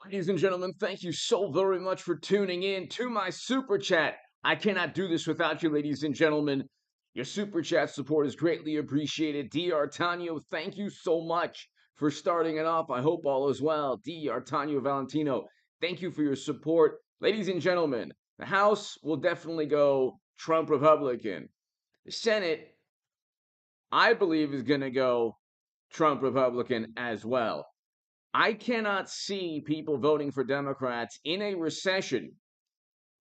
Ladies and gentlemen, thank you so very much for tuning in to my super chat. I cannot do this without you, ladies and gentlemen. Your super chat support is greatly appreciated. D. Artanio, thank you so much for starting it off. I hope all is well. D. Artanio Valentino, thank you for your support. Ladies and gentlemen, the House will definitely go Trump Republican. The Senate, I believe, is going to go Trump Republican as well. I cannot see people voting for Democrats in a recession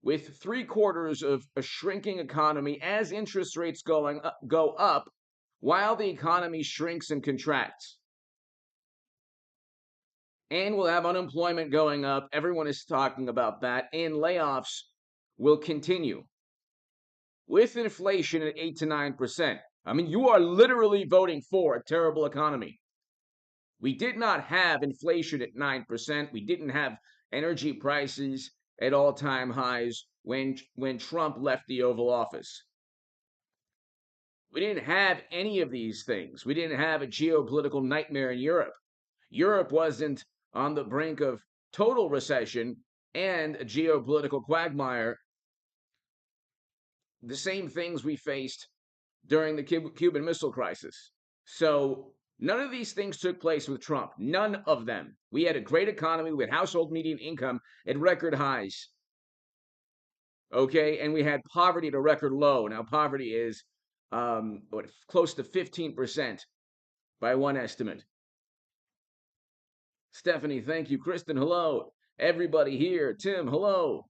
with 3/4 of a shrinking economy as interest rates go up while the economy shrinks and contracts. And we'll have unemployment going up. Everyone is talking about that. And layoffs will continue with inflation at 8 to 9%. I mean, you are literally voting for a terrible economy. We did not have inflation at 9%. We didn't have energy prices at all-time highs when Trump left the Oval Office. We didn't have any of these things. We didn't have a geopolitical nightmare in Europe. Europe wasn't on the brink of total recession and a geopolitical quagmire. The same things we faced during the Cuban Missile Crisis. So none of these things took place with Trump. None of them. We had a great economy. We had household median income at record highs. Okay, and we had poverty at a record low. Now poverty is close to 15% by one estimate. Stephanie, thank you. Kristen, hello. Everybody here. Tim, hello.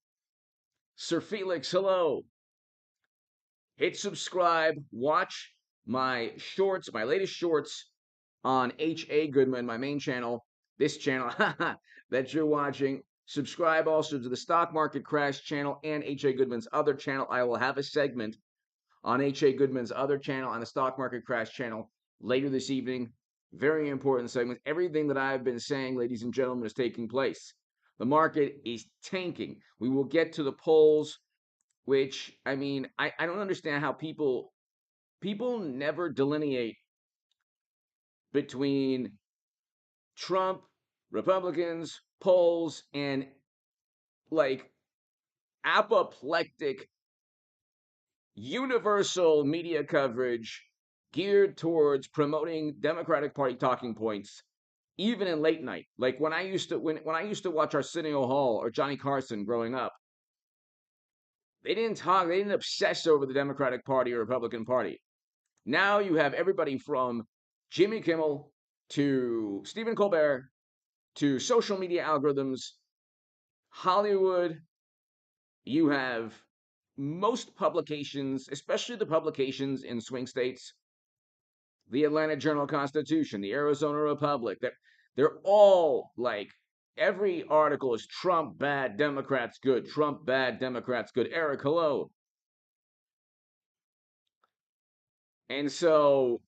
Sir Felix, hello. Hit subscribe. Watch my shorts, my latest shorts on H.A. Goodman, my main channel, this channel that you're watching. Subscribe also to the Stock Market Crash channel and H.A. Goodman's other channel. I will have a segment on H.A. Goodman's other channel, on the Stock Market Crash channel, later this evening. Very important segment. Everything that I've been saying, ladies and gentlemen, is taking place. The market is tanking. We will get to the polls, which, I mean, I don't understand how people never delineate between Trump, Republicans, polls, and like apoplectic universal media coverage geared towards promoting Democratic Party talking points, even in late night. Like when I used to watch Arsenio Hall or Johnny Carson growing up, they didn't obsess over the Democratic Party or Republican Party. Now you have everybody from Jimmy Kimmel to Stephen Colbert to social media algorithms, Hollywood. You have most publications, especially the publications in swing states, the Atlanta Journal-Constitution, the Arizona Republic, they're all like, every article is Trump bad, Democrats good, Trump bad, Democrats good. Eric, hello. And so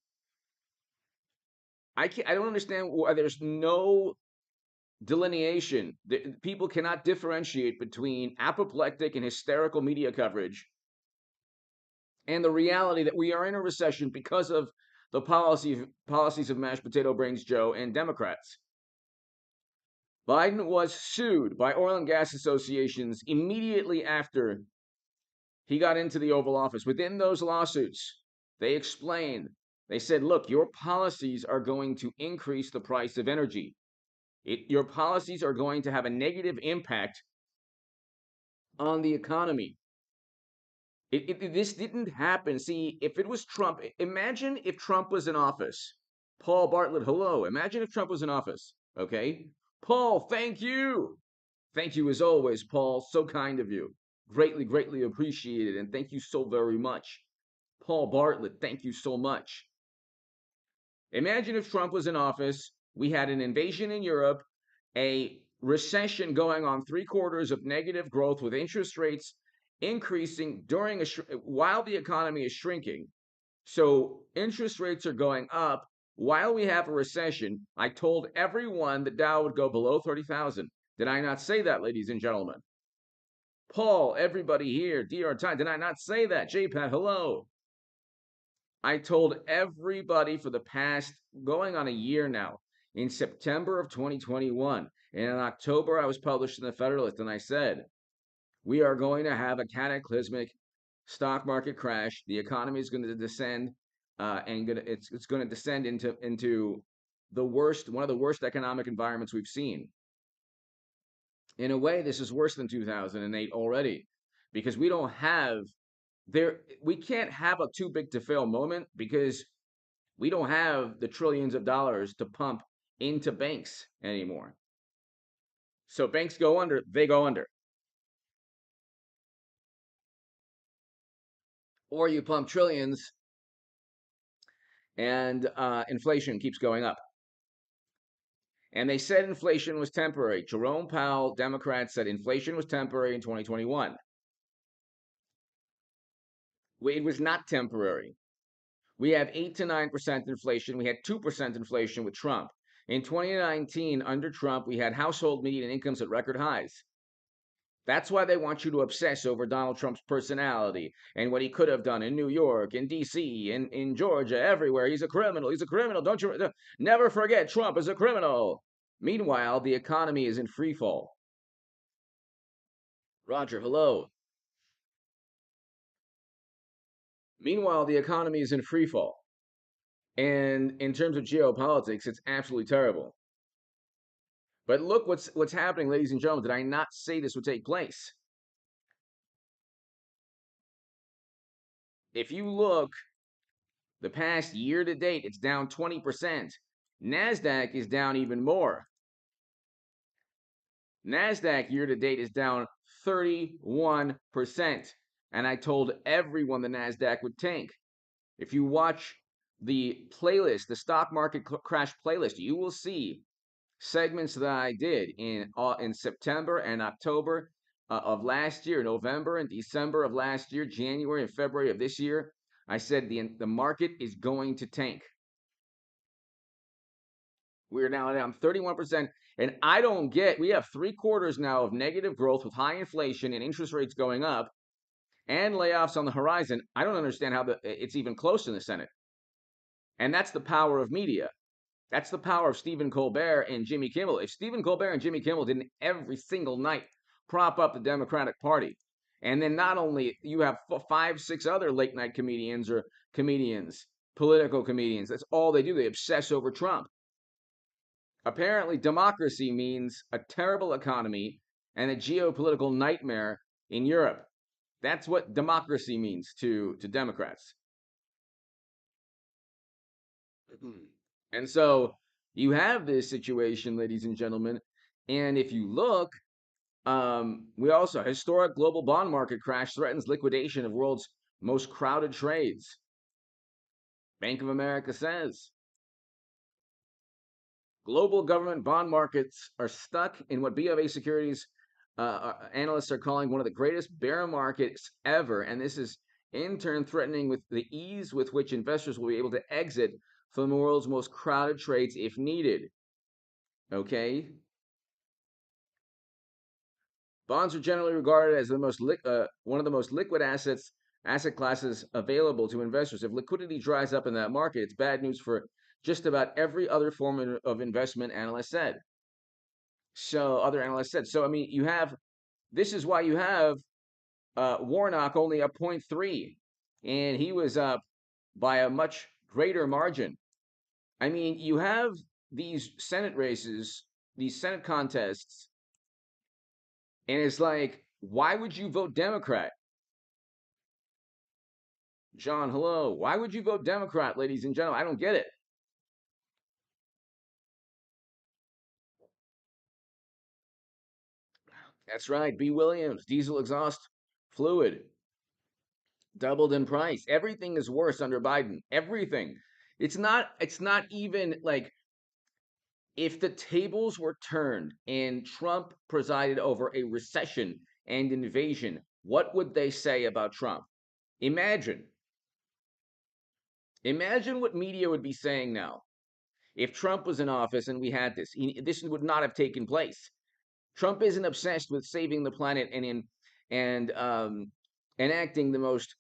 I don't understand why there's no delineation. People cannot differentiate between apoplectic and hysterical media coverage and the reality that we are in a recession because of the policies of mashed potato brains Joe and Democrats. Biden was sued by oil and gas associations immediately after he got into the Oval Office. Within those lawsuits, they explained, they said, look, your policies are going to increase the price of energy. Your policies are going to have a negative impact on the economy. This didn't happen. See, if it was Trump, imagine if Trump was in office. Paul Bartlett, hello. Imagine if Trump was in office, okay? Paul, thank you. Thank you as always, Paul. So kind of you. Greatly, greatly appreciated. And thank you so very much. Paul Bartlett, thank you so much. Imagine if Trump was in office. We had an invasion in Europe, a recession going on, 3/4 of negative growth with interest rates increasing while the economy is shrinking. So interest rates are going up while we have a recession. I told everyone the Dow would go below 30,000. Did I not say that, ladies and gentlemen? Paul, everybody here, DR Time, did I not say that? JPAT, hello. I told everybody for the past, going on a year now, in September of 2021, And in October, I was published in the Federalist, and I said, we are going to have a cataclysmic stock market crash. The economy is going to descend, it's going to descend into the worst, one of the worst economic environments we've seen. In a way, this is worse than 2008 already, because we can't have a too big to fail moment, because we don't have the trillions of dollars to pump into banks anymore. So banks go under, they go under. Or you pump trillions and inflation keeps going up. And they said inflation was temporary. Jerome Powell, Democrats, said inflation was temporary in 2021. It was not temporary. We have 8 to 9% inflation. We had 2% inflation with Trump. In 2019, under Trump, we had household median incomes at record highs. That's why they want you to obsess over Donald Trump's personality and what he could have done in New York, in D.C., in Georgia, everywhere. He's a criminal. He's a criminal. Don't you never forget Trump is a criminal. Meanwhile, the economy is in free fall. Roger, hello. Meanwhile, the economy is in free fall. And in terms of geopolitics, it's absolutely terrible. But look what's happening, ladies and gentlemen. Did I not say this would take place? If you look the past year to date, it's down 20%. NASDAQ is down even more. NASDAQ year to date is down 31%. And I told everyone the NASDAQ would tank. If you watch the playlist, the stock market crash playlist, you will see segments that I did in September and October of last year, November and December of last year, January and February of this year. I said the market is going to tank. We're now down 31%. And I don't get, we have 3 quarters now of negative growth with high inflation and interest rates going up and layoffs on the horizon. I don't understand how it's even close in the Senate. And that's the power of media. That's the power of Stephen Colbert and Jimmy Kimmel. If Stephen Colbert and Jimmy Kimmel didn't every single night prop up the Democratic Party, and then not only you have 5, 6 other late night comedians or comedians, political comedians, that's all they do. They obsess over Trump. Apparently, democracy means a terrible economy and a geopolitical nightmare in Europe. That's what democracy means to Democrats. And so you have this situation, ladies and gentlemen. And if you look, we also historic global bond market crash threatens liquidation of world's most crowded trades. Bank of America says global government bond markets are stuck in what B of A securities analysts are calling one of the greatest bear markets ever. And this is in turn threatening with the ease with which investors will be able to exit from the world's most crowded trades if needed. Okay? Bonds are generally regarded as one of the most liquid asset classes available to investors. If liquidity dries up in that market, it's bad news for just about every other form of investment, analysts said. So other analysts said. So I mean, this is why you have Warnock only up 0.3, and he was up by a much greater margin. I mean, you have these Senate races, these Senate contests, and it's like, why would you vote Democrat? John, hello. Why would you vote Democrat, ladies and gentlemen? I don't get it. That's right. B. Williams, diesel exhaust fluid, doubled in price. Everything is worse under Biden. Everything. It's not even like if the tables were turned and Trump presided over a recession and invasion, what would they say about Trump? Imagine. Imagine what media would be saying now. If Trump was in office and we had this would not have taken place. Trump isn't obsessed with saving the planet and enacting the most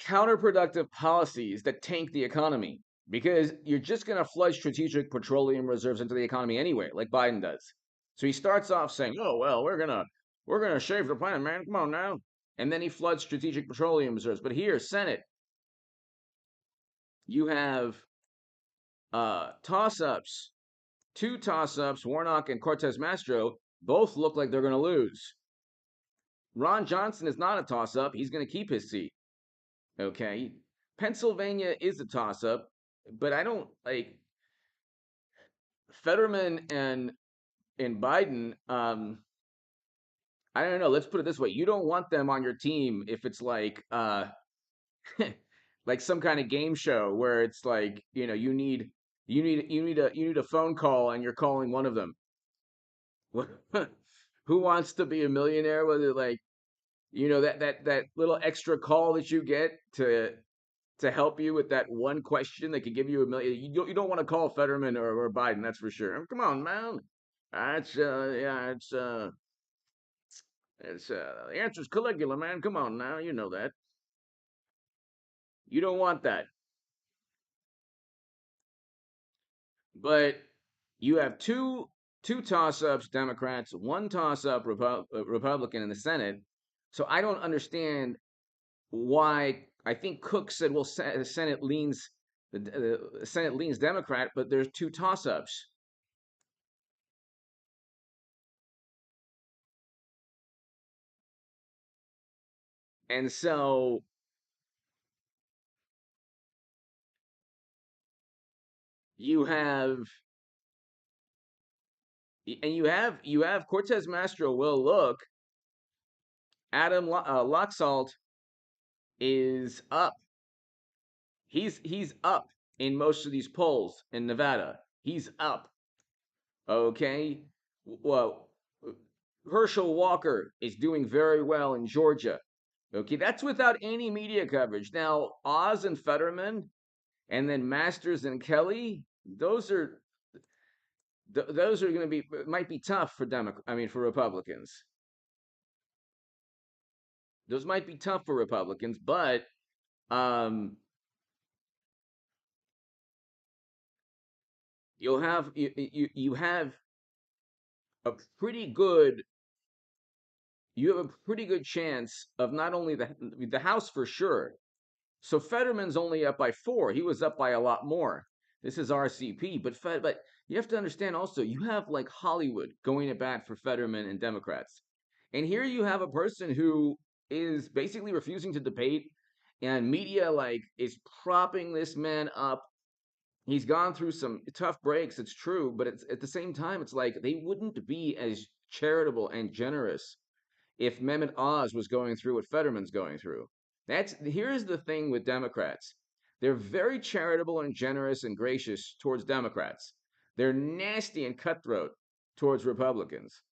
counterproductive policies that tank the economy. because you're just going to flood strategic petroleum reserves into the economy anyway, like Biden does. So he starts off saying, "Oh well, we're gonna shave the planet, man. Come on now," and then he floods strategic petroleum reserves. But here, Senate, you have toss-ups, two toss-ups. Warnock and Cortez Masto both look like they're going to lose. Ron Johnson is not a toss-up. He's going to keep his seat. Okay, Pennsylvania is a toss-up, but I don't like Fetterman and Biden. I don't know. Let's put it this way: you don't want them on your team if it's like like some kind of game show where it's like you need a phone call and you're calling one of them. Who wants to be a millionaire? Whether like that little extra call that you get to help you with that one question that could give you a million. You don't want to call Fetterman or Biden, that's for sure. Come on, man. That's yeah, it's the answer's Caligula, man. Come on now, you know that. You don't want that. But you have two toss-ups Democrats, one toss-up Republican in the Senate. So I don't understand why. I think Cook said, "Well, the Senate leans the Senate leans Democrat, but there's two toss-ups." And so you have you have Cortez Masto will look. Adam Laxalt is up. He's up in most of these polls in Nevada. He's up. Okay. Well, Herschel Walker is doing very well in Georgia. Okay, that's without any media coverage. Now, Oz and Fetterman, and then Masters and Kelly, those are going to be might be tough for for Republicans. Those might be tough for Republicans, but um, you have a pretty good you have a pretty good chance of not only the House for sure. So Fetterman's only up by four. He was up by a lot more. This is RCP, but you have to understand also you have like Hollywood going to bat for Fetterman and Democrats, and here you have a person who is basically refusing to debate, and media like is propping this man up. He's gone through some tough breaks, it's true, but it's at the same time it's like they wouldn't be as charitable and generous if Mehmet Oz was going through what Fetterman's going through. Here's the thing with Democrats. They're very charitable and generous and gracious towards Democrats. They're nasty and cutthroat towards Republicans.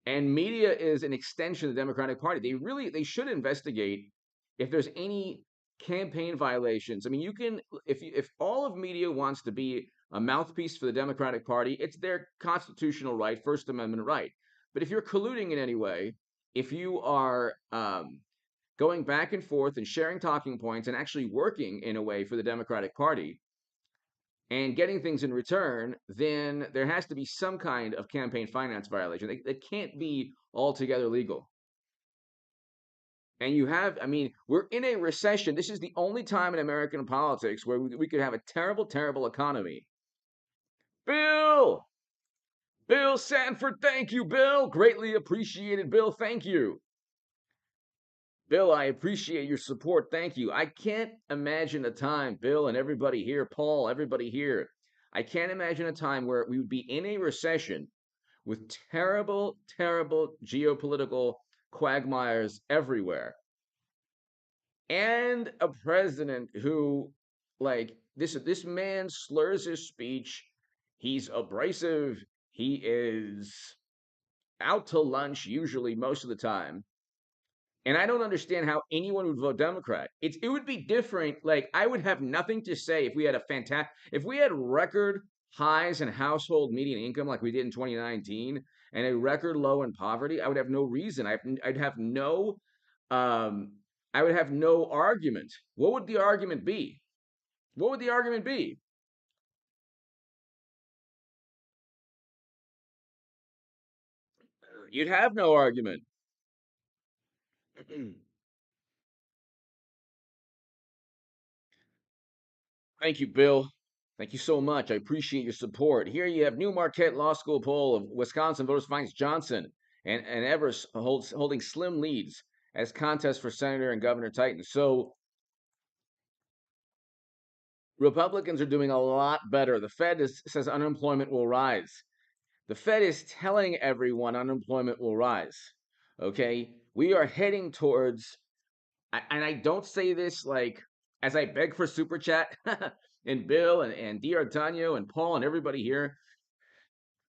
And media is an extension of the Democratic Party. They should investigate if there's any campaign violations. I mean, you can if all of media wants to be a mouthpiece for the Democratic Party, it's their constitutional right, First Amendment right. But if you're colluding in any way, if you are going back and forth and sharing talking points and actually working in a way for the Democratic Party and getting things in return, then there has to be some kind of campaign finance violation. It can't be altogether legal. And I mean, we're in a recession. This is the only time in American politics where we could have a terrible, terrible economy. Bill! Bill Sanford, thank you, Bill. Greatly appreciated, Bill. Thank you. Bill, I appreciate your support. Thank you. I can't imagine a time, Bill and everybody here, Paul, everybody here. I can't imagine a time where we would be in a recession with terrible, terrible geopolitical quagmires everywhere and a president who, like, this man slurs his speech. He's abrasive. He is out to lunch usually most of the time. And I don't understand how anyone would vote Democrat. It would be different. Like I would have nothing to say if we had if we had record highs in household median income like we did in 2019 and a record low in poverty. I would have no reason. I'd have no um I would have no argument. What would the argument be? What would the argument be? You'd have no argument. Thank you, Bill. Thank you so much. I appreciate your support. Here you have new Marquette Law School poll of Wisconsin voters finds Johnson and Evers holding slim leads as contest for senator and governor tightens. So Republicans are doing a lot better. The says unemployment will rise. The Fed is telling everyone unemployment will rise. Okay, we are heading towards, and I don't say this like as I beg for super chat and Bill and D'Artagnan and Paul and everybody here.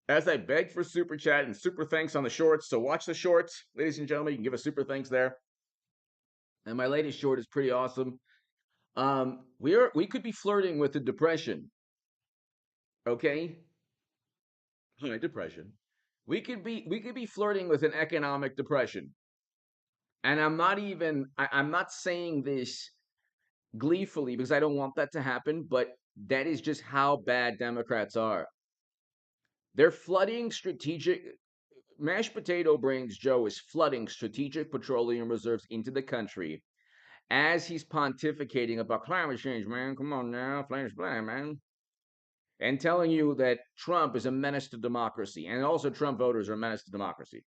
As I beg for super chat and super thanks on the shorts. So watch the shorts, ladies and gentlemen. You can give a super thanks there. And my latest short is pretty awesome. We could be flirting with the depression. Okay, depression. We could be flirting with an economic depression. And I'm not saying this gleefully because I don't want that to happen, but that is just how bad Democrats are. They're flooding strategic mashed potato brains Joe is flooding strategic petroleum reserves into the country as he's pontificating about climate change, man. Come on now, flames black, man. And telling you that Trump is a menace to democracy. And also Trump voters are a menace to democracy.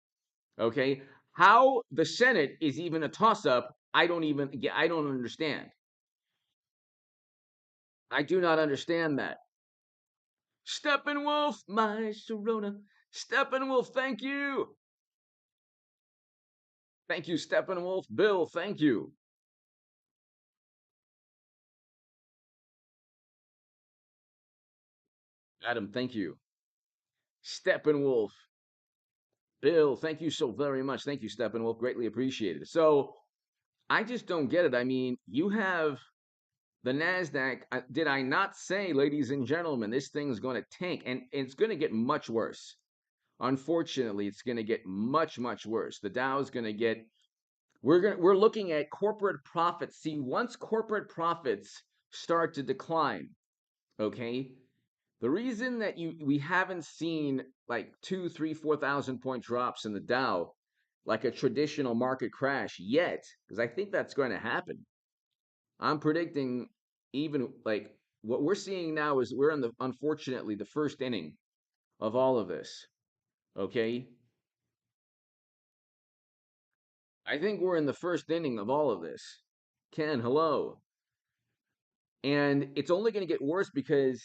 Okay? How the Senate is even a toss-up, I don't understand. I do not understand that. Steppenwolf, my Sharona. Steppenwolf, thank you. Thank you, Steppenwolf. Bill, thank you. Adam, thank you. Steppenwolf. Bill, thank you so very much. Thank you, Steppenwolf. Greatly appreciated. So I just don't get it. I mean, you have the NASDAQ. Did I not say, ladies and gentlemen, this thing's going to tank and it's going to get much worse. Unfortunately, it's going to get much, much worse. The Dow's going to get we're looking at corporate profits. See, once corporate profits start to decline, okay, the reason that we haven't seen like 2, 3, 4,000 point drops in the Dow, like a traditional market crash yet, because I think that's going to happen. I'm predicting even like what we're seeing now is we're in the unfortunately the first inning of all of this. Okay, I think we're in the first inning of all of this. Ken, hello. And it's only going to get worse because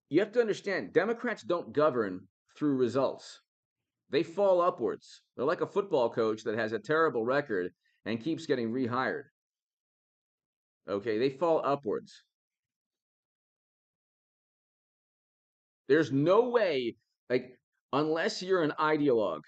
you have to understand Democrats don't govern through results. They fall upwards. They're like a football coach that has a terrible record and keeps getting rehired. Okay, they fall upwards. There's no way, like, unless you're an ideologue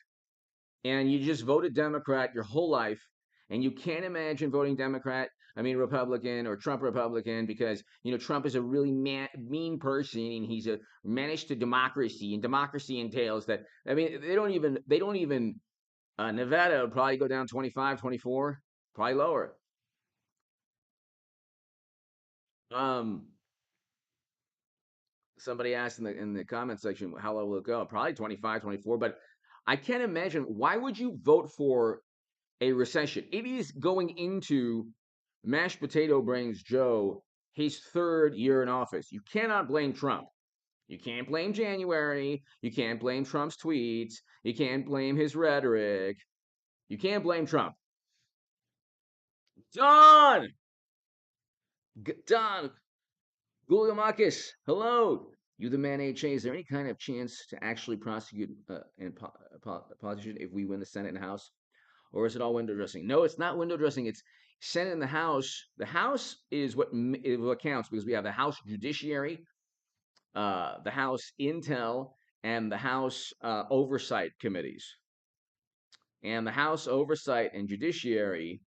and you just voted Democrat your whole life and you can't imagine voting Democrat, I mean Republican or Trump Republican because Trump is a really mean person and he's a menace to democracy and democracy entails that I mean they don't even Nevada would probably go down 25, 24, probably lower. Um Somebody asked in the comment section how low will it go? Probably 25, 24. But I can't imagine why would you vote for a recession? It is going into mashed potato brains Joe, his third year in office. You cannot blame Trump. You can't blame January. You can't blame Trump's tweets. You can't blame his rhetoric. You can't blame Trump. Don! Don! Guliamakis, hello! You the man, HA. Is there any kind of chance to actually prosecute a politician if we win the Senate and House? Or is it all window dressing? No, it's not window dressing. It's Senate and the House. The House is what counts because we have the House Judiciary, the House Intel, and the House Oversight Committees. And the House Oversight and Judiciary,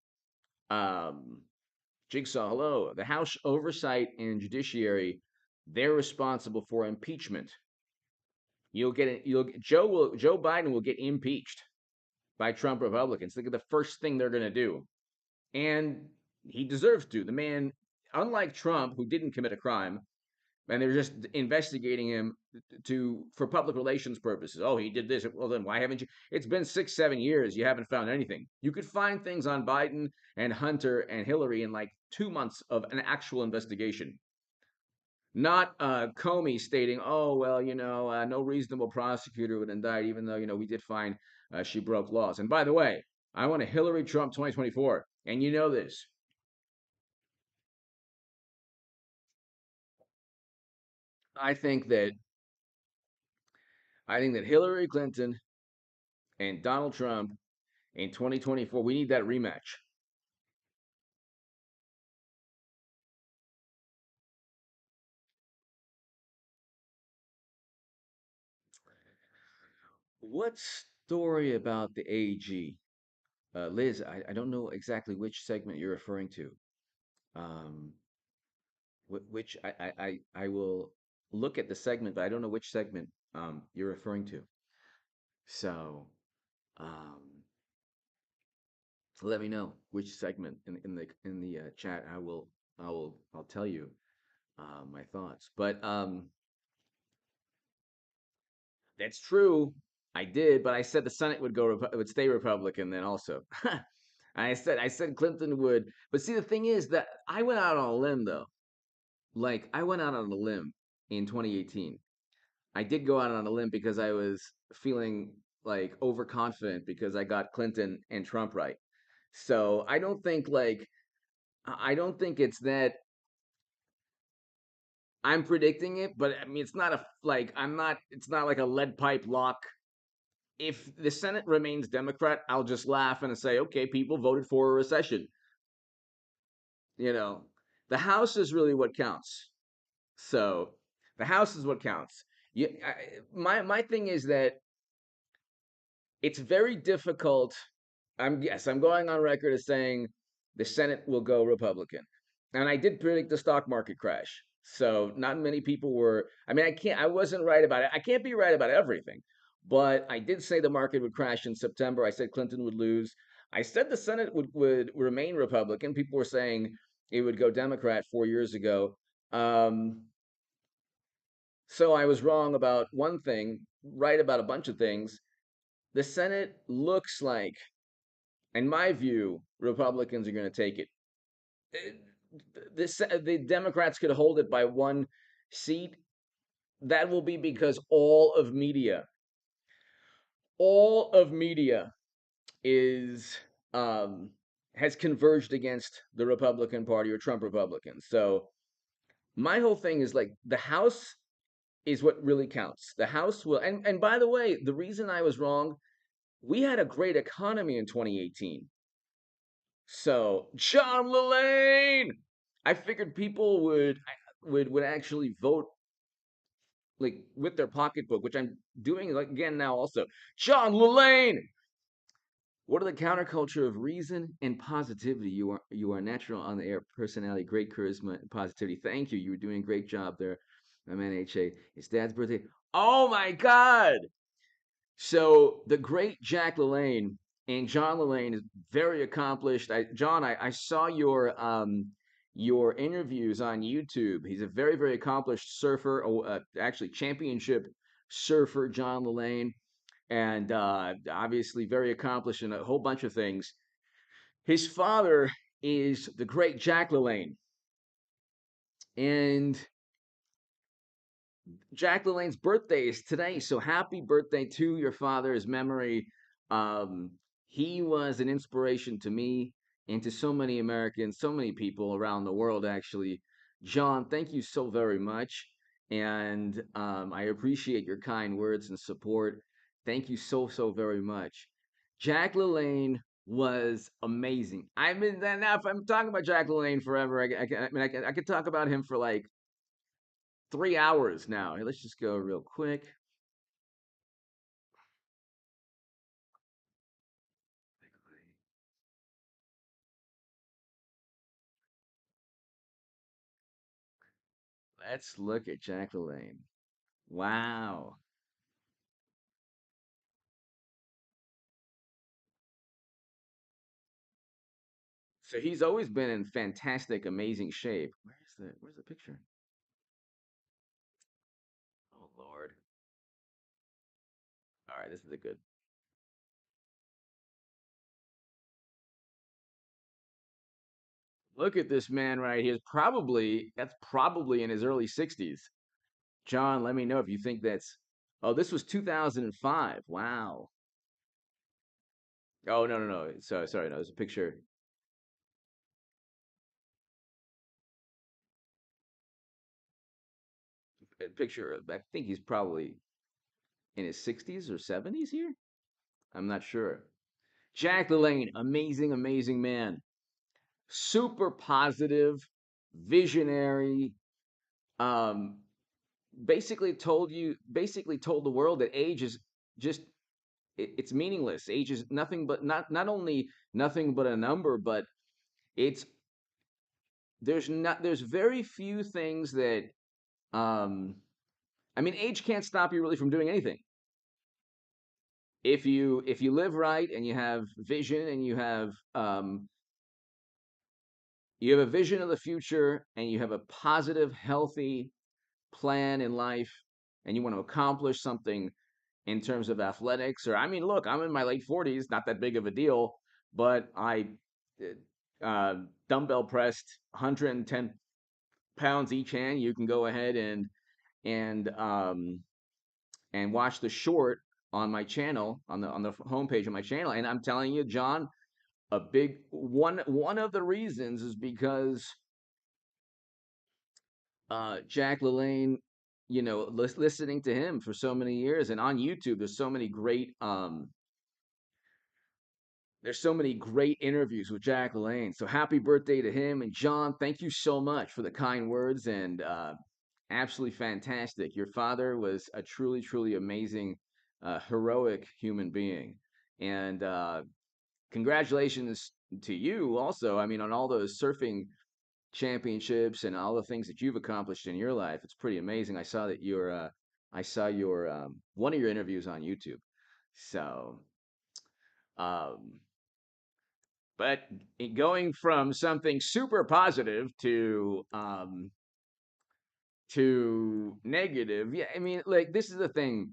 um, Jigsaw, hello. The House Oversight and Judiciary, they're responsible for impeachment. Joe Biden will get impeached by Trump Republicans. Think of the first thing they're going to do, and he deserves to. The man, unlike Trump, who didn't commit a crime, and they're just investigating him to for public relations purposes. Oh, he did this. Well, then why haven't you? It's been 6, 7 years. You haven't found anything. You could find things on Biden and Hunter and Hillary in like 2 months of an actual investigation. Not Comey stating, "Oh well, no reasonable prosecutor would indict, even though we did find she broke laws." And by the way, I want a Hillary Trump 2024, and you know this. I think that I think that Hillary Clinton and Donald Trump in 2024, we need that rematch. What story about the AG? Liz, I don't know exactly which segment you're referring to. Um, which I will look at the segment, but I don't know which segment you're referring to. So um, let me know which segment in the chat. I'll tell you my thoughts. But that's true. I did, but I said the Senate would stay Republican then also. I said Clinton would, but see the thing is that I went out on a limb though. Like I went out on a limb in 2018. I did go out on a limb because I was feeling like overconfident because I got Clinton and Trump right. So I don't think it's that I'm predicting it, but I mean it's not a like I'm not it's not like a lead pipe lock. If the Senate remains Democrat, I'll just laugh and say, okay, people voted for a recession. You know, the House is really what counts. So the House is what counts. My thing is that it's very difficult. I'm going on record as saying the Senate will go Republican, and I did predict the stock market crash. So not many people were. I mean, I wasn't right about it. I can't be right about everything, but I did say the market would crash in September. I said Clinton would lose. I said the Senate would remain Republican. People were saying it would go Democrat 4 years ago. Um, so I was wrong about one thing, right about a bunch of things. The Senate looks like, in my view, Republicans are going to take it. Eh, the Democrats could hold it by one seat. That will be because all of media is um, has converged against the Republican Party or Trump Republicans. So my whole thing is like the House is what really counts. The House will, and by the way, the reason I was wrong, we had a great economy in 2018. So John LaLanne, I figured people would actually vote like with their pocketbook, which I'm doing like again now also. John LaLanne. What are the counterculture of reason and positivity? You are natural on the air personality, great charisma and positivity. Thank you. You were doing a great job there. My man HA. It's Dad's birthday. Oh my God. So the great Jack LaLanne and John LaLanne is very accomplished. John, I saw your interviews on YouTube. He's a very, very accomplished surfer, actually championship surfer, John LaLanne, and obviously very accomplished in a whole bunch of things. His father is the great Jack LaLanne, and Jack LaLanne's birthday is today, so happy birthday to your father's memory. Um, he was an inspiration to me and to so many Americans, so many people around the world, actually. John, thank you so very much. And I appreciate your kind words and support. Thank you so, so very much. Jack LaLanne was amazing. I mean, now if I'm talking about Jack LaLanne forever, I could talk about him for like 3 hours now. Hey, let's just go real quick. Let's look at Jack LaLanne. Wow. So he's always been in fantastic, amazing shape. Where's the picture? Oh Lord. All right, this is a good. Look at this man right here. That's probably in his early 60s. John, let me know if you think that's. Oh, this was 2005. Wow. Oh no no no. Sorry, no. There's a picture. I think he's probably in his 60s or 70s here. I'm not sure. Jack LaLanne, amazing, amazing man. Super positive, visionary. Um, basically told the world that age is just it's meaningless. Age is nothing but not only nothing but a number, but it's there's very few things that um I mean age can't stop you really from doing anything. If you live right and you have a vision of the future and you have a positive, healthy plan in life and you want to accomplish something in terms of athletics or I mean, look, I'm in my late 40s, not that big of a deal, but I dumbbell pressed 110 pounds each hand. You can go ahead and and watch the short on my channel on the homepage of my channel. And I'm telling you, John, a big one of the reasons is because Jack LaLanne, listening to him for so many years, and on YouTube, there's so many great interviews with Jack LaLanne. So happy birthday to him and John. Thank you so much for the kind words and absolutely fantastic. Your father was a truly, truly amazing, heroic human being, and congratulations to you also. I mean, on all those surfing championships and all the things that you've accomplished in your life. It's pretty amazing. I saw your one of your interviews on YouTube. So, um, but going from something super positive to negative, yeah. I mean, like this is the thing.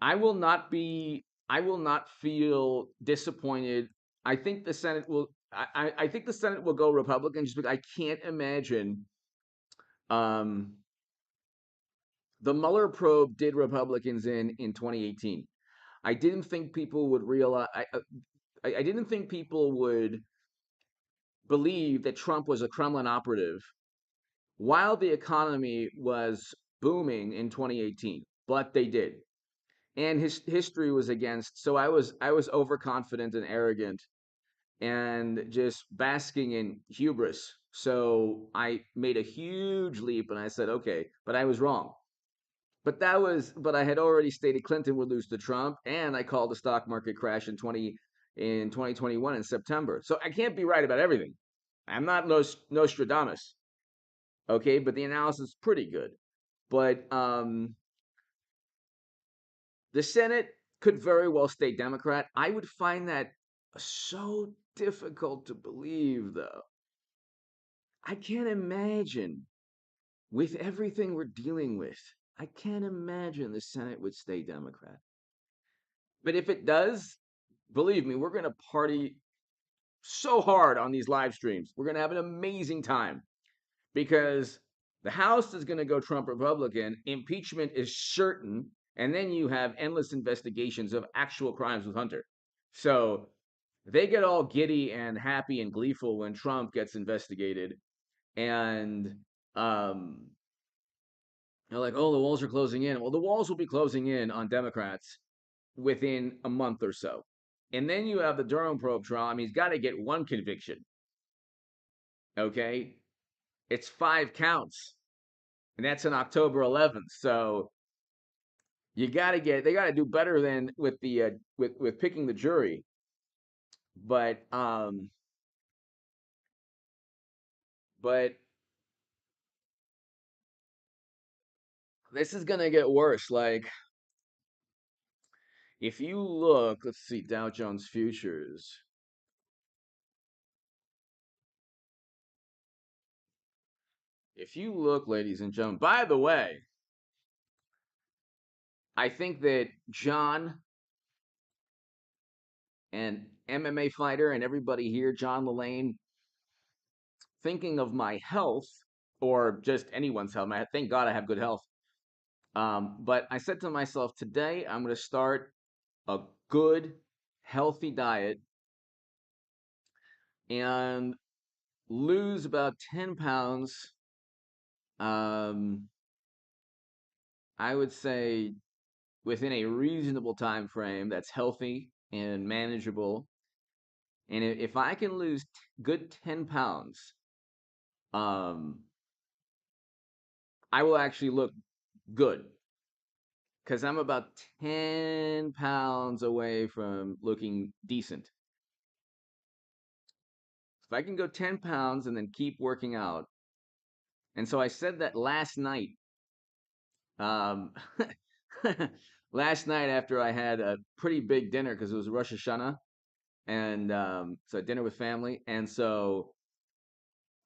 I will not feel disappointed. I think the Senate will. I think the Senate will go Republican just because I can't imagine um, the Mueller probe did Republicans in 2018. I didn't think people would realize. I didn't think people would believe that Trump was a Kremlin operative while the economy was booming in 2018. But they did, and his history was against. So I was overconfident and arrogant and just basking in hubris. So I made a huge leap, and I said, okay, but I was wrong. But I had already stated Clinton would lose to Trump, and I called the stock market crash in 2021 in September. So I can't be right about everything. I'm not Nostradamus, okay, but the analysis is pretty good. But the Senate could very well stay Democrat. I would find that so difficult to believe, though. I can't imagine with everything we're dealing with. I can't imagine the Senate would stay Democrat. But if it does, believe me, we're going to party so hard on these live streams. We're going to have an amazing time because the House is going to go Trump Republican. Impeachment is certain. And then you have endless investigations of actual crimes with Hunter. So they get all giddy and happy and gleeful when Trump gets investigated. And um, they're like, oh, the walls are closing in. Well, the walls will be closing in on Democrats within a month or so. And then you have the Durham probe trial. I mean, he's got to get one conviction. Okay. It's 5 counts. And that's on October 11th. So they got to do better than with with picking the jury. But, but this is going to get worse. Like, if you look, let's see, Dow Jones futures. If you look, ladies and gentlemen, by the way, I think that John and MMA fighter and everybody here, John Mullane, thinking of my health or just anyone's health. Thank God I have good health. But I said to myself, today I'm going to start a good, healthy diet and lose about 10 pounds. Um, I would say within a reasonable time frame that's healthy and manageable. And if I can lose good 10 pounds, um, I will actually look good because I'm about 10 pounds away from looking decent. If I can go 10 pounds and then keep working out. And so I said that last night. Um, last night after I had a pretty big dinner because it was Rosh Hashanah, and so dinner with family, and so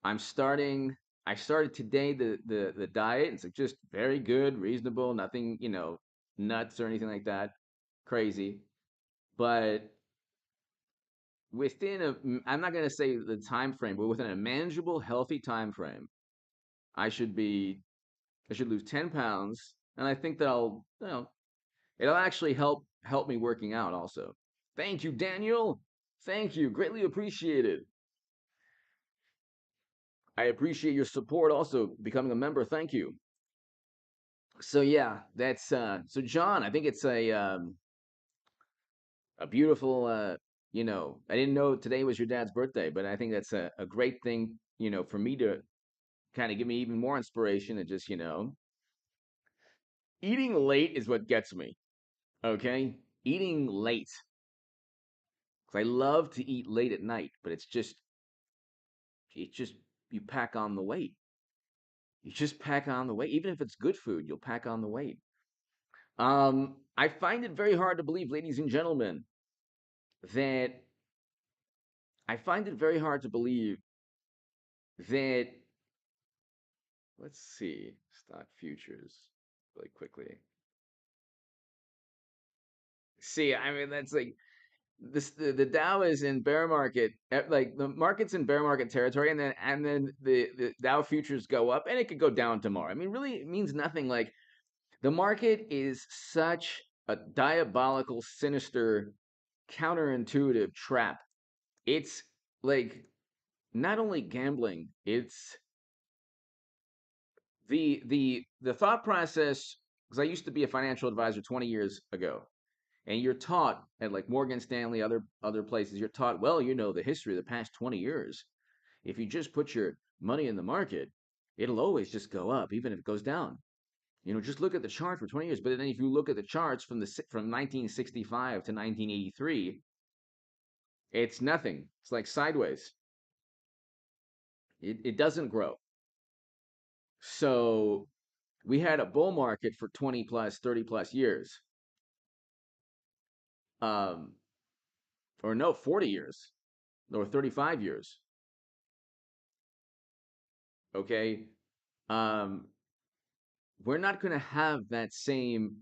I'm starting. I started today the diet. It's like just very good, reasonable, nothing nuts or anything like that, crazy. But within a, I'm not gonna say the time frame, but within a manageable, healthy time frame, I should be. I should lose 10 pounds, and I think that it'll actually help me working out also. Thank you, Daniel. Thank you. Greatly appreciated. I appreciate your support also becoming a member. Thank you. So yeah, that's so John, I think it's a beautiful I didn't know today was your dad's birthday, but I think that's a great thing, for me to kind of give me even more inspiration and just, eating late is what gets me. Okay? Eating late. 'Cause I love to eat late at night, but it's just you pack on the weight. You just pack on the weight. Even if it's good food, you'll pack on the weight. I find it very hard to believe, ladies and gentlemen, that I find it very hard to believe that, let's see, stock futures really quickly. See, I mean, that's like this the Dow is in bear market, like the market's in bear market territory, and then the Dow futures go up and it could go down tomorrow. I mean, really, it means nothing. Like the market is such a diabolical, sinister, counterintuitive trap. It's like not only gambling, it's the thought process, because I used to be a financial advisor 20 years ago, and you're taught at like Morgan Stanley, other places, you're taught, well, the history of the past 20 years. If you just put your money in the market, it'll always just go up, even if it goes down. Just look at the chart for 20 years. But then if you look at the charts from 1965 to 1983, it's nothing. It's like sideways. It doesn't grow. So we had a bull market for 20 plus, 30 plus years. Um, or no, 40 years or 35 years. Okay. Um, we're not going to have that same.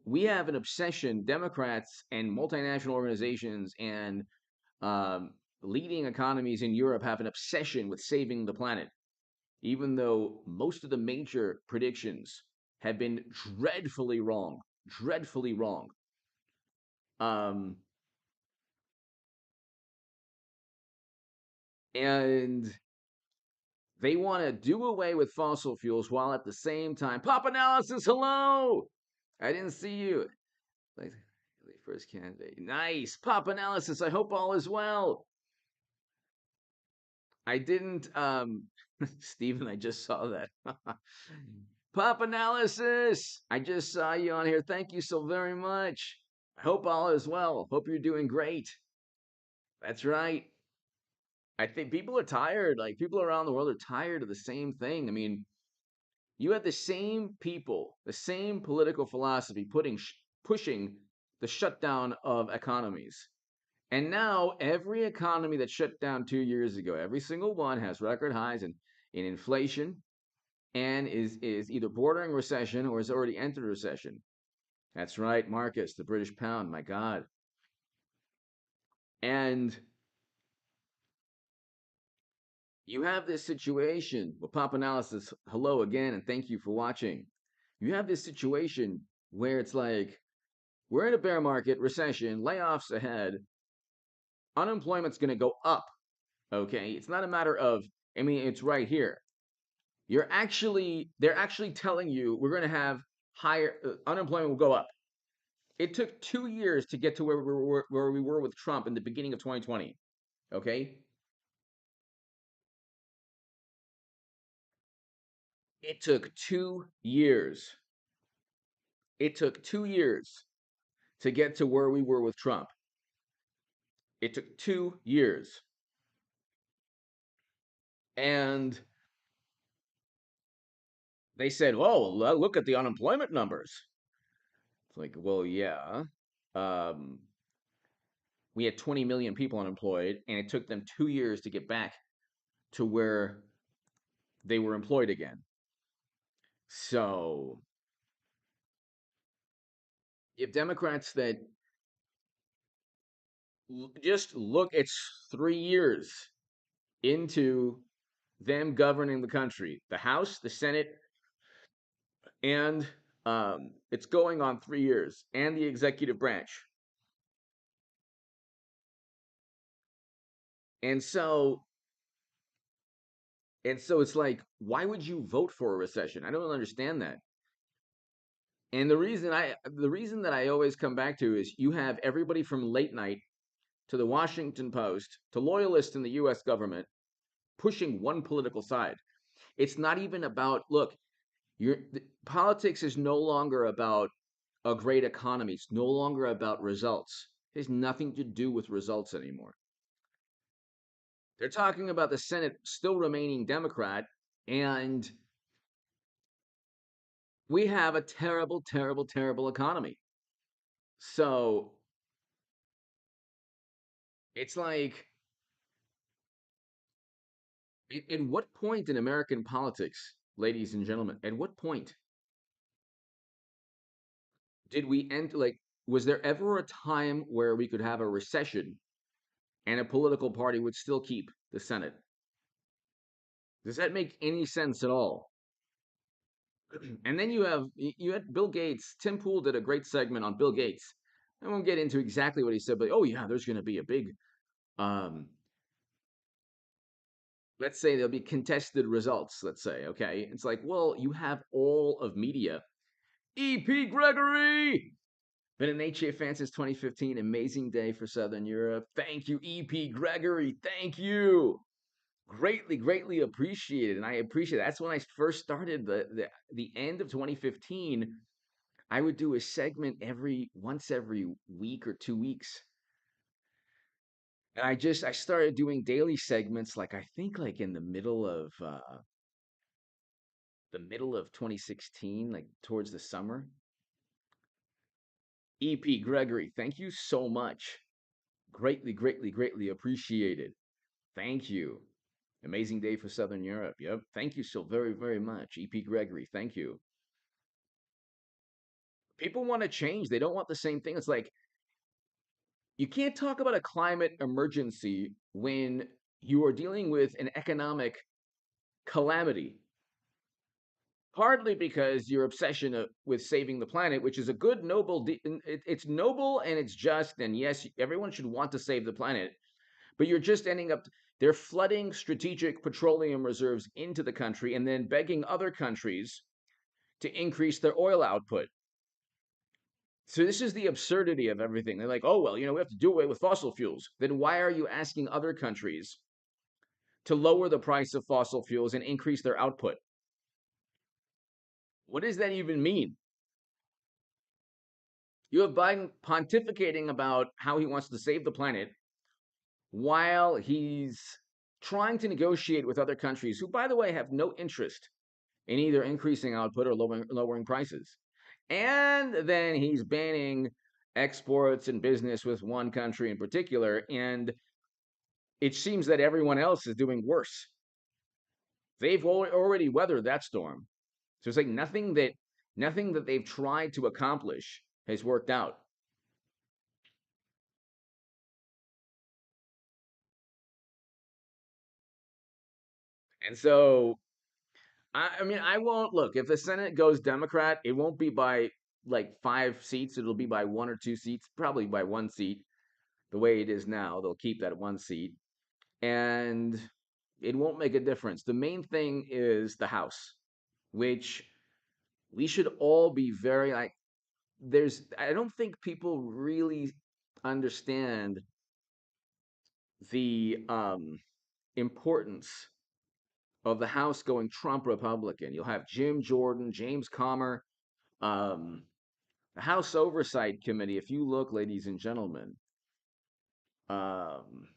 We have an obsession, Democrats and multinational organizations and um, leading economies in Europe have an obsession with saving the planet, even though most of the major predictions have been dreadfully wrong. Dreadfully wrong. Um, and they want to do away with fossil fuels while at the same time. Pop analysis, hello! I didn't see you. Like, first candidate. Nice. Pop analysis. I hope all is well. I didn't Stephen, I just saw that. Pop analysis. I just saw you on here. Thank you so very much. I hope all is well. Hope you're doing great. That's right. I think people are tired. Like people around the world are tired of the same thing. I mean, you have the same people, the same political philosophy pushing the shutdown of economies. And now every economy that shut down 2 years ago, every single one has record highs in inflation. and is either bordering recession or has already entered recession. That's right, Marcus, the British pound, my God. And you have this situation. Well, Pop Analysis, hello again, and thank you for watching. You have this situation where it's like we're in a bear market, recession, layoffs ahead, unemployment's going to go up. Okay, it's not a matter of, I mean, it's right here. They're actually telling you we're going to have higher unemployment will go up. It took 2 years to get to where we were with Trump in the beginning of 2020. Okay, it took 2 years. It took 2 years to get to where we were with Trump. It took 2 years. And they said, "Oh, look at the unemployment numbers." It's like, well, yeah. Um, we had 20 million people unemployed, and it took them 2 years to get back to where they were employed again. So, if Democrats that just look, it's 3 years into them governing the country, the House, the Senate, and it's going on 3 years, and the executive branch. And so it's like, why would you vote for a recession? I don't understand that. And the reason that I always come back to is you have everybody from late night to the Washington Post to loyalists in the US government pushing one political side. It's not even about, look, politics is no longer about a great economy. It's no longer about results. It has nothing to do with results anymore. They're talking about the Senate still remaining Democrat, and we have a terrible, terrible, terrible economy. So it's like, at what point in American politics, ladies and gentlemen, at what point did we end, like, was there ever a time where we could have a recession and a political party would still keep the Senate? Does that make any sense at all? And then you had Bill Gates. Tim Pool did a great segment on Bill Gates. I won't get into exactly what he said, but oh yeah, there's going to be a big, um, let's say there'll be contested results. Let's say, okay, it's like, well, you have all of media. E.P. Gregory, been an HA fan since 2015. Amazing day for Southern Europe. Thank you, E.P. Gregory. Thank you. Greatly, greatly appreciated, and I appreciate it. That's when I first started the end of 2015. I would do a segment once every week or 2 weeks. And I started doing daily segments, like, I think, like in the middle of 2016, like towards the summer. EP Gregory, thank you so much. Greatly, greatly, greatly appreciated. Thank you. Amazing day for Southern Europe. Yep. Thank you so very, very much. EP Gregory, thank you. People want to change. They don't want the same thing. It's like, you can't talk about a climate emergency when you are dealing with an economic calamity. Partly because your obsession with saving the planet, which is a good, noble, it's noble and it's just, and yes, everyone should want to save the planet, but you're just ending up, they're flooding strategic petroleum reserves into the country and then begging other countries to increase their oil output. So this is the absurdity of everything. They're like, oh, well, we have to do away with fossil fuels. Then why are you asking other countries to lower the price of fossil fuels and increase their output? What does that even mean? You have Biden pontificating about how he wants to save the planet while he's trying to negotiate with other countries who, by the way, have no interest in either increasing output or lowering prices. And then he's banning exports and business with one country in particular. And it seems that everyone else is doing worse. They've already weathered that storm. So it's like nothing that they've tried to accomplish has worked out. And so I mean, I won't look if the Senate goes Democrat, it won't be by like 5 seats. It'll be by 1 or 2 seats, probably by 1 seat. The way it is now, they'll keep that 1 seat, and it won't make a difference. The main thing is the House, which we should all be very like. I don't think people really understand the importance of the House going Trump Republican. You'll have Jim Jordan, James Comer, um, the House Oversight Committee. If you look, ladies and gentlemen, um,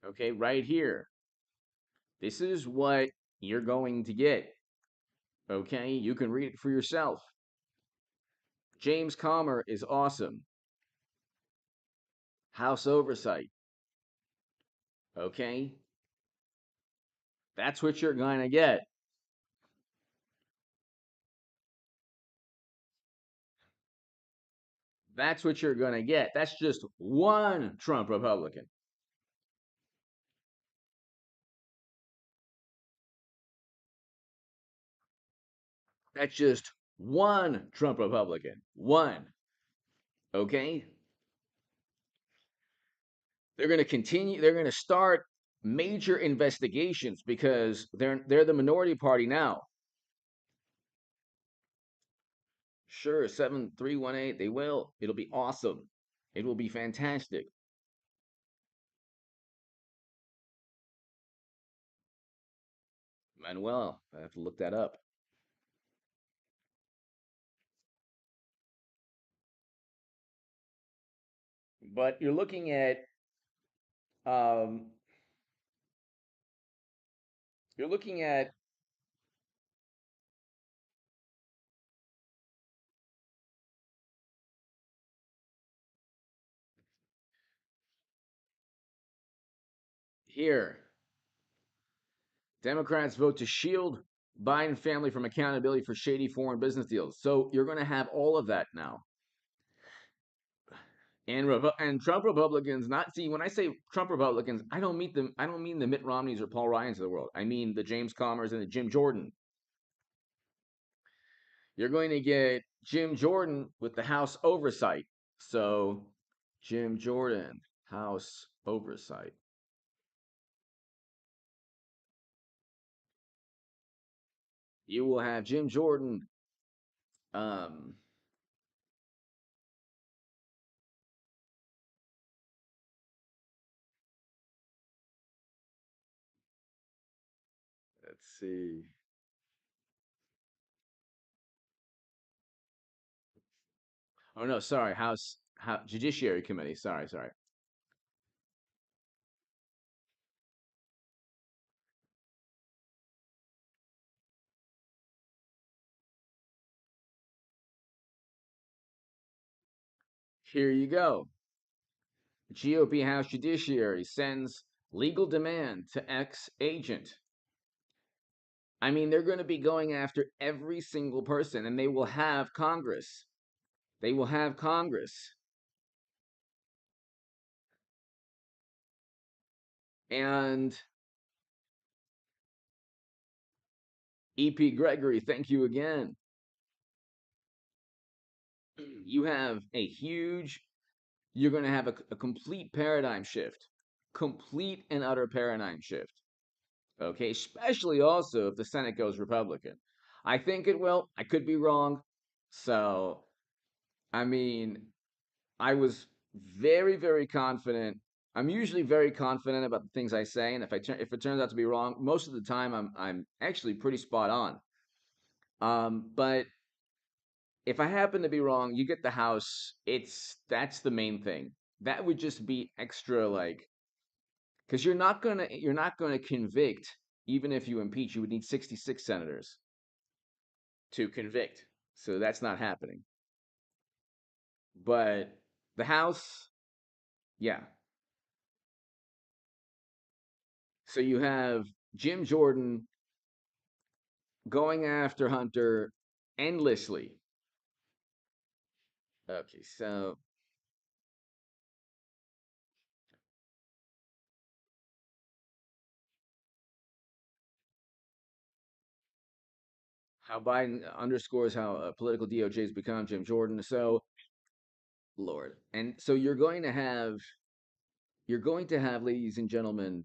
okay, right here, this is what you're going to get. Okay, you can read it for yourself. James Comer is awesome. House Oversight. Okay, that's what you're going to get. That's what you're going to get. That's just one Trump Republican. That's just one Trump Republican. One. Okay? They're going to continue, they're going to start major investigations because they're the minority party now. Sure, 7318, they will. It'll be awesome. It will be fantastic. Manuel, I have to look that up. But um you're looking at here. Democrats vote to shield Biden family from accountability for shady foreign business deals. So you're going to have all of that now. And Trump Republicans, not see when I say Trump Republicans, I don't mean them. I don't mean the Mitt Romneys or Paul Ryans of the world. I mean the James Comers and the Jim Jordan. You're going to get Jim Jordan with the House oversight. So Jim Jordan, House oversight. You will have Jim Jordan. Um, let's see. Oh no, sorry, House Judiciary Committee. Sorry. Here you go. GOP House Judiciary sends legal demand to ex agent. I mean, they're going to be going after every single person, and they will have Congress. They will have Congress. And EP Gregory, thank you again. You have a huge, you're going to have a complete paradigm shift, complete and utter paradigm shift. Okay, especially also if the Senate goes Republican. I think it will. I could be wrong. So, I mean, I was very, very confident. I'm usually very confident about the things I say, and if it turns out to be wrong, most of the time I'm actually pretty spot on. But if I happen to be wrong, you get the House. That's the main thing. That would just be extra, like, because you're not gonna convict even if you impeach. You would need 66 senators. to convict. So that's not happening. But the House, yeah. So you have Jim Jordan going after Hunter endlessly. Okay, so how Biden underscores how political DOJ has become Jim Jordan. So, Lord, and so you're going to have, ladies and gentlemen,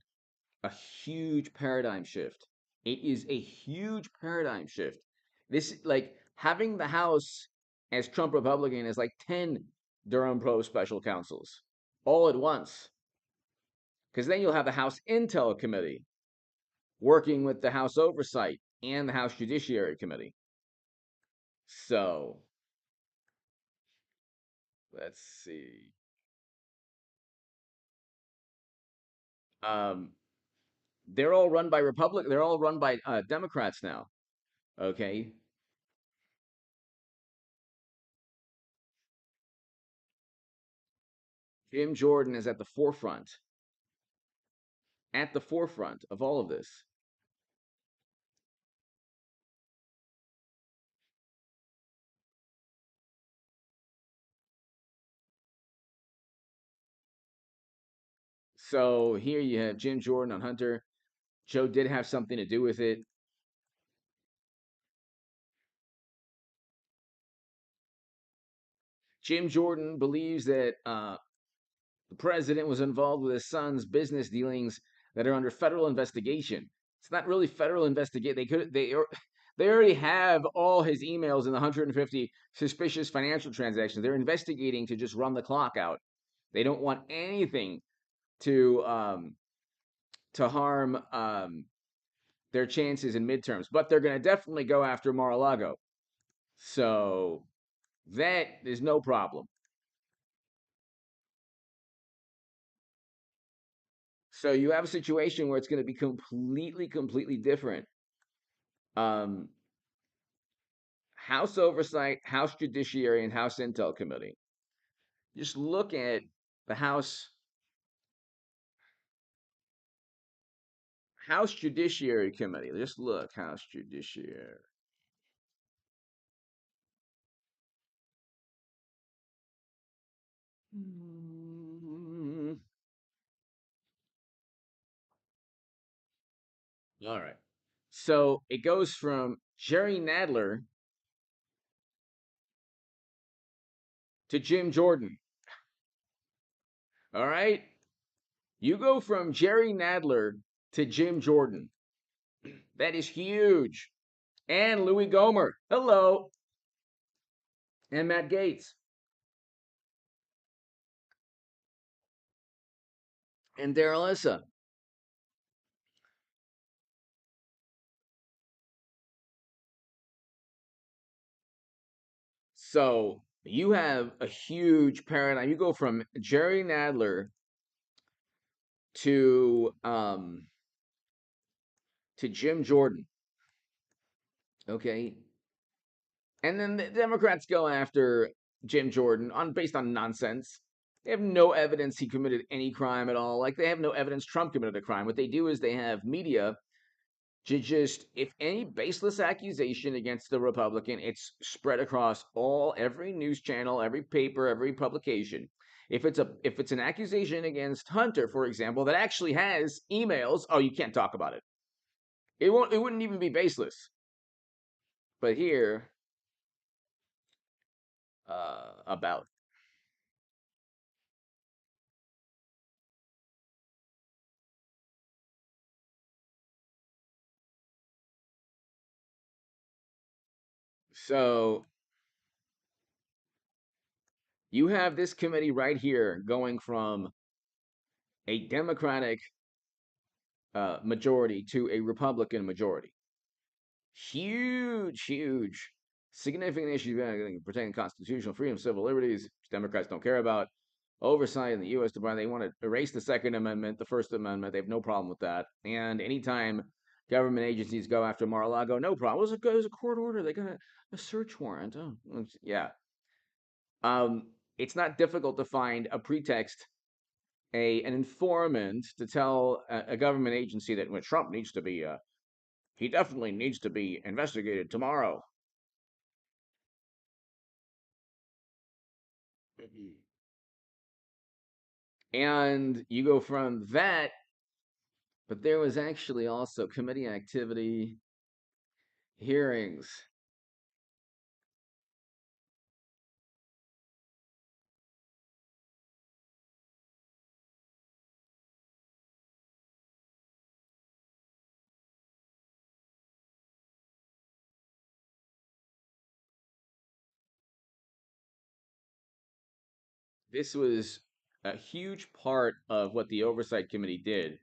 a huge paradigm shift. It is a huge paradigm shift. This, like, having the House as Trump Republican is like 10 Durham Pro special counsels all at once. Because then you'll have the House Intel Committee working with the House Oversight and the House Judiciary Committee. So let's see. Um, they're all run by Republic. They're all run by Democrats now. Okay, Jim Jordan is at the forefront of all of this. So here you have Jim Jordan on Hunter. Joe did have something to do with it. Jim Jordan believes that the president was involved with his son's business dealings that are under federal investigation. It's not really federal investigate. They already have all his emails in the 150 suspicious financial transactions. They're investigating to just run the clock out. They don't want anything to um, to harm their chances in midterms, but they're going to definitely go after Mar-a-Lago. So that is no problem. So you have a situation where it's going to be completely different. Um, House Oversight, House Judiciary, and House Intel Committee. Just look at the House Judiciary Committee. Just look, House Judiciary. Mm, all right. So it goes from Jerry Nadler to Jim Jordan. All right. You go from Jerry Nadler to Jim Jordan. That is huge. And Louis Gomer. Hello. And Matt Gaetz. And Daryl Issa. So you have a huge paradigm. You go from Jerry Nadler to um to Jim Jordan. Okay. And then the Democrats go after Jim Jordan on based on nonsense. They have no evidence he committed any crime at all. Like they have no evidence Trump committed a crime. What they do is they have media to just, if any baseless accusation against the Republican, it's spread across every news channel, every paper, every publication. If it's an accusation against Hunter, for example, that actually has emails, oh, you can't talk about it. It wouldn't even be baseless. But here, about. So you have this committee right here going from a Democratic majority to a Republican majority. Huge, significant issues pertaining to constitutional freedom, civil liberties. Democrats don't care about oversight in the U.S. Department. They want to erase the Second Amendment, the First Amendment. They have no problem with that. And anytime Government agencies go after Mar-a-Lago, no problem. It was a court order. They got a search warrant. Oh, yeah. It's not difficult to find a pretext, an informant to tell a government agency that, well, Trump needs to be he definitely needs to be investigated tomorrow. And you go from that, but there was actually also committee activity, hearings. This was a huge part of what the oversight committee did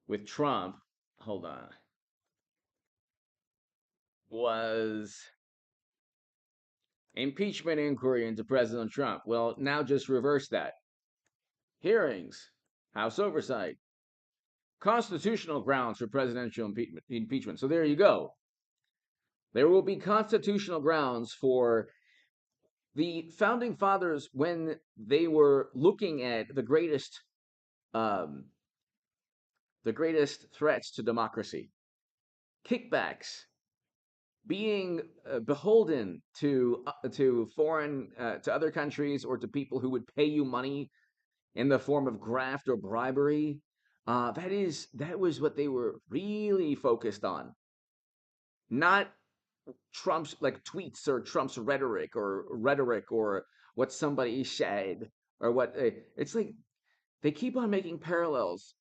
with Trump. Hold on. Was impeachment inquiry into President Trump. Well, now just reverse that. Hearings, House oversight, constitutional grounds for presidential impeachment. So there you go. There will be constitutional grounds for the founding fathers when they were looking at um, the greatest threats to democracy, kickbacks, being beholden to foreign to other countries or to people who would pay you money in the form of graft or bribery. That was what they were really focused on, not Trump's like tweets or Trump's rhetoric or what somebody said or what it's like they keep on making parallels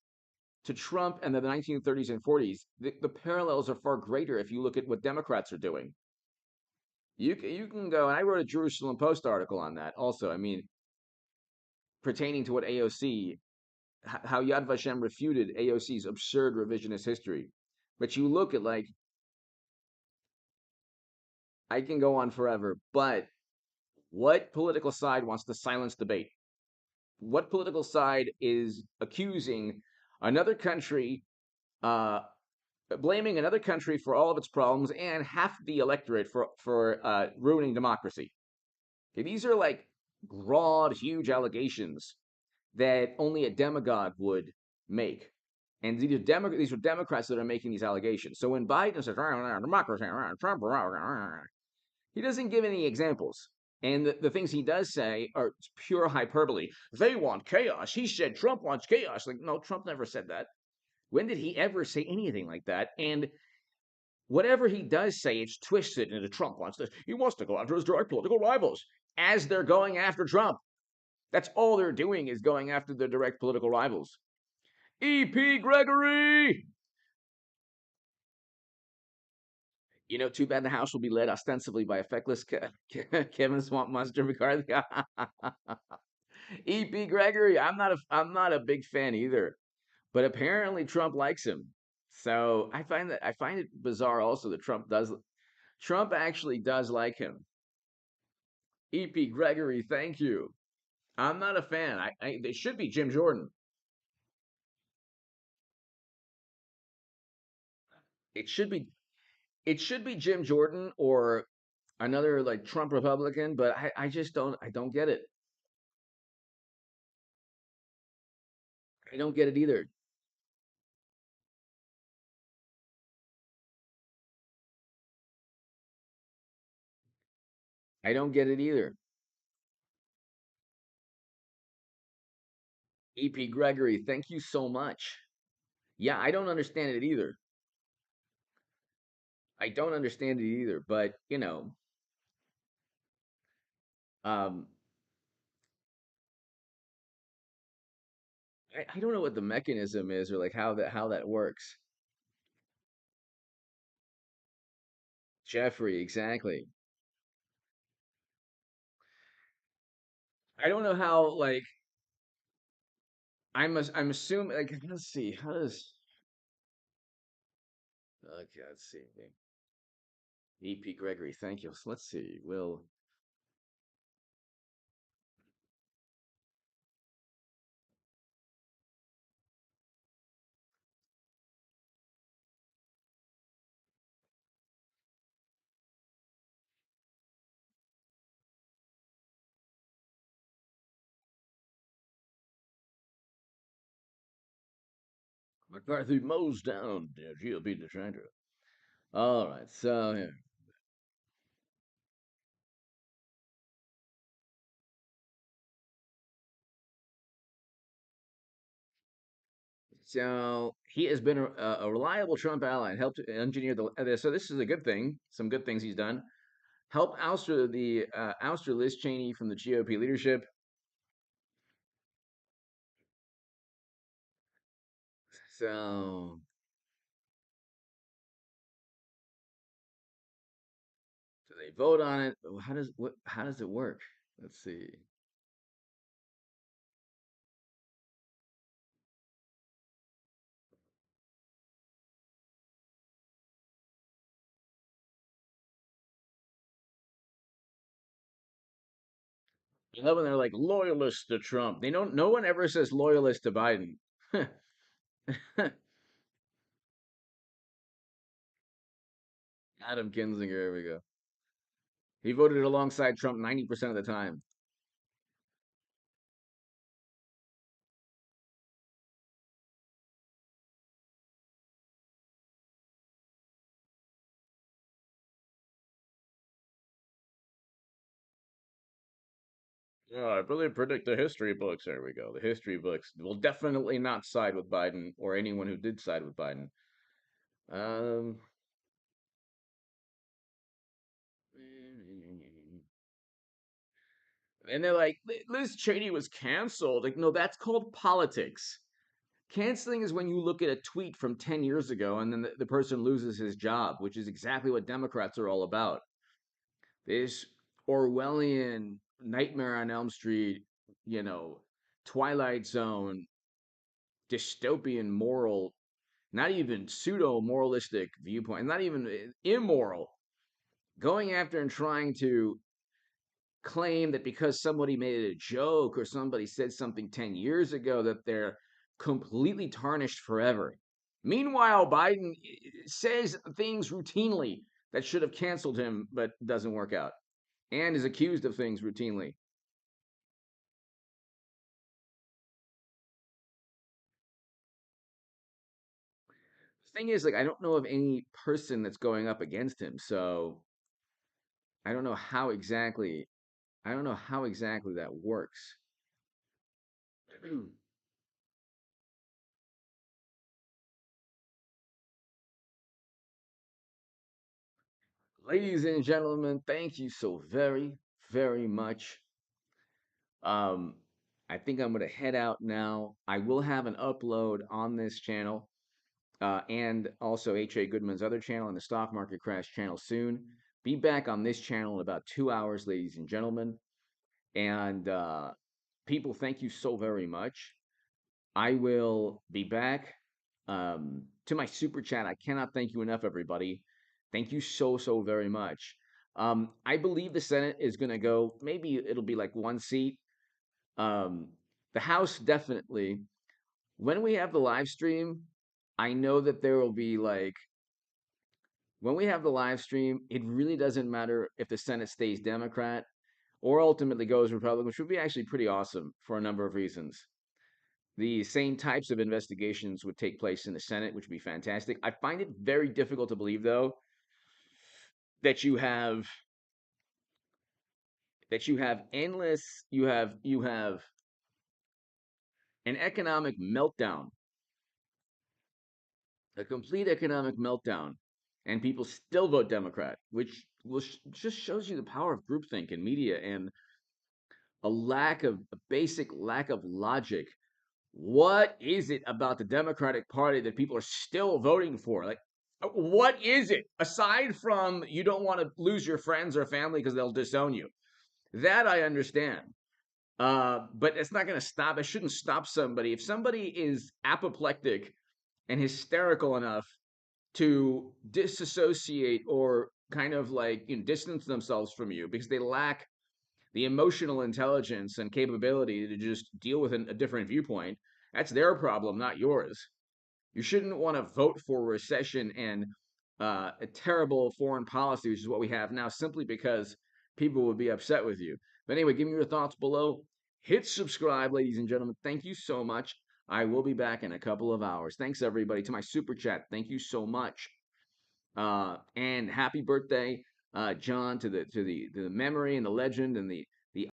to Trump and the 1930s and 40s. The parallels are far greater if you look at what Democrats are doing. You can go, and I wrote a Jerusalem Post article on that also. I mean, pertaining to what AOC, how Yad Vashem refuted AOC's absurd revisionist history. But you look at like I can go on forever, but what political side wants to silence debate? What political side is accusing another country, uh, blaming another country for all of its problems and half the electorate for ruining democracy? Okay, these are like broad, huge allegations that only a demagogue would make. And these are Democrats that are making these allegations. So when Biden says democracy, Trump, he doesn't give any examples. And the things he does say are pure hyperbole. They want chaos. He said Trump wants chaos. Like, no, Trump never said that. When did he ever say anything like that? And whatever he does say, it's twisted into Trump wants this. He wants to go after his direct political rivals as they're going after Trump. That's all they're doing is going after their direct political rivals. E.P. Gregory! Too bad the House will be led ostensibly by a feckless Kevin Swamp Monster McCarthy. E.P. Gregory, I'm not a big fan either, but apparently Trump likes him. So I find it bizarre also that Trump actually does like him. E.P. Gregory, thank you. I'm not a fan. It should be Jim Jordan. It should be it should be Jim Jordan or another like Trump Republican, but I just don't get it. I don't get it either. I don't get it either. EP Gregory, thank you so much. Yeah, I don't understand it either. I don't understand it either, but um I don't know what the mechanism is or like how that works. Jeffrey, exactly. I don't know how like I'm assuming like let's see, how does okay, let's see. EP Gregory, thank you. So let's see. Will McCarthy mows down GOP detractor. All right, so yeah. So he has been a reliable Trump ally and helped engineer the. So this is a good thing. Some good things he's done. Help ouster Liz Cheney from the GOP leadership. So do they vote on it? How does it work? Let's see. 11, they're like loyalists to Trump. They don't. No one ever says loyalist to Biden. Adam Kinzinger. Here we go. He voted alongside Trump 90% of the time. Oh, I really predict the history books. There we go. The history books will definitely not side with Biden or anyone who did side with Biden. Um, and they're like, Liz Cheney was canceled. Like, no, that's called politics. Canceling is when you look at a tweet from 10 years ago and then the person loses his job, which is exactly what Democrats are all about. This Orwellian Nightmare on Elm Street, you know, Twilight Zone, dystopian moral, not even pseudo moralistic viewpoint, not even immoral, going after and trying to claim that because somebody made a joke or somebody said something 10 years ago that they're completely tarnished forever. Meanwhile, Biden says things routinely that should have canceled him, but doesn't work out, and is accused of things routinely. The thing is, like, I don't know of any person that's going up against him, so I don't know how exactly. I don't know how exactly that works. Ladies and gentlemen, thank you so very, very much. Um, I think I'm going to head out now. I will have an upload on this channel and also H.A. Goodman's other channel and the Stock Market Crash channel soon. Be back on this channel in about 2 hours, ladies and gentlemen. And people, thank you so very much. I will be back. To my super chat, I cannot thank you enough, everybody. Thank you so, so very much. I believe the Senate is going to go, maybe it'll be like one seat. Um, the House, definitely. When we have the live stream, I know that there will be like, when we have the live stream, it really doesn't matter if the Senate stays Democrat or ultimately goes Republican, which would be actually pretty awesome for a number of reasons. The same types of investigations would take place in the Senate, which would be fantastic. I find it very difficult to believe, though, that you have endless, you have an economic meltdown, a complete economic meltdown, and people still vote Democrat, which just shows you the power of groupthink in media and a basic lack of logic. What is it about the Democratic Party that people are still voting for? Like, what is it aside from you don't want to lose your friends or family because they'll disown you? That I understand. But it's not going to stop. It shouldn't stop somebody. If somebody is apoplectic and hysterical enough to disassociate or kind of like distance themselves from you because they lack the emotional intelligence and capability to just deal with a different viewpoint, that's their problem, not yours. You shouldn't want to vote for recession and a terrible foreign policy, which is what we have now, simply because people would be upset with you. But anyway, give me your thoughts below. Hit subscribe, ladies and gentlemen. Thank you so much. I will be back in a couple of hours. Thanks everybody to my super chat. Thank you so much. And happy birthday, John, to the memory and the legend and the